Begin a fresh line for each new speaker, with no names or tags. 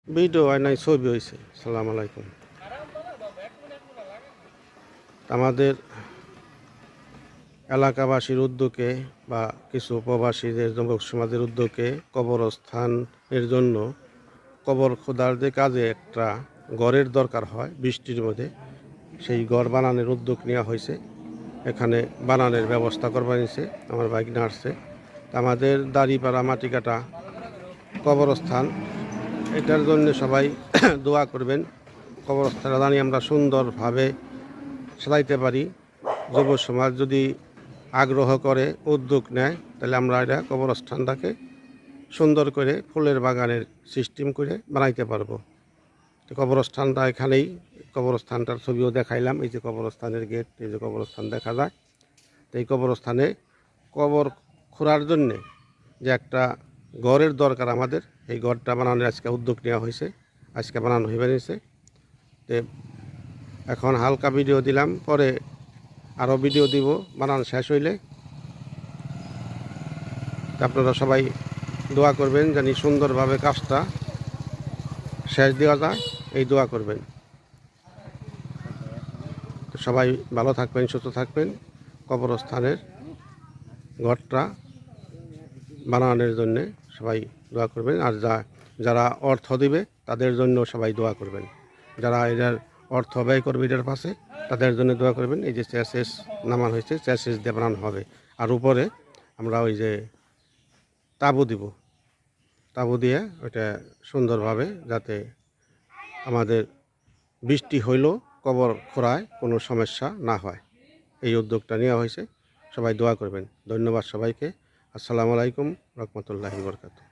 Video হয় নাই, ছবি হয়েছে। সালাম আলাইকুম। আমাদের এলাকাবাসীর উদ্যোগে বা কিছু প্রবাসীদের যুবক সমাজের উদ্যোগে কবরস্থানের জন্য কবর খোদারদের কাজে একটা ঘরের দরকার হয় বৃষ্টির মধ্যে। সেই ঘর বানানোর উদ্যোগ নেওয়া হয়েছে। এখানে বানানোর ব্যবস্থা করবার নিয়েছে আমার ভাগনা আসছে। আমাদের দাড়িপাড়া মাটিকাটা কবরস্থান, এটার জন্য সবাই দোয়া করবেন। কবরস্থানটা জানি আমরা সুন্দরভাবে সাজাইতে পারি। যুব সমাজ যদি আগ্রহ করে, উদ্যোগ নেয়, তাহলে আমরা এটা কবরস্থানটাকে সুন্দর করে ফুলের বাগানের সিস্টেম করে বানাইতে পারবো। তো কবরস্থানটা এখানেই, কবরস্থানটার ছবিও দেখাইলাম। এই যে কবরস্থানের গেট, এই যে কবরস্থান দেখা যায়। তো এই কবরস্থানে কবর খোঁড়ার জন্যে যে একটা ঘরের দরকার আমাদের, এই ঘরটা বানানোর আজকে উদ্যোগ নেওয়া হয়েছে, আজকে বানানো হয়ে বেরিয়েছে। তো এখন হালকা ভিডিও দিলাম, পরে আরও ভিডিও দিব বানানো শেষ হইলে। আপনারা সবাই দোয়া করবেন জানি সুন্দরভাবে কাজটা শেষ দেওয়া যায়, এই দোয়া করবেন। তো সবাই ভালো থাকবেন, সুস্থ থাকবেন। কবরস্থানের ঘরটা বানানোর জন্যে সবাই দোয়া করবেন। আর যারা অর্থ দিবে তাদের জন্য সবাই দোয়া করবেন। যারা এটার অর্থ ব্যয় করবে এটার পাশে, তাদের জন্য দোয়া করবেন। এই যে চ্যাসেস নামানো হয়েছে, চ্যাসেস দিয়ে বানানো হবে। আর উপরে আমরা ওই যে তাঁবু দিব, তাঁবু দিয়ে ওইটা সুন্দরভাবে, যাতে আমাদের বৃষ্টি হইলেও কবর খোঁড়ায় কোনো সমস্যা না হয়, এই উদ্যোগটা নেওয়া হয়েছে। সবাই দোয়া করবেন। ধন্যবাদ সবাইকে। আসসালামু আলাইকুম রহমতুল্লাহি বরকাতুহু।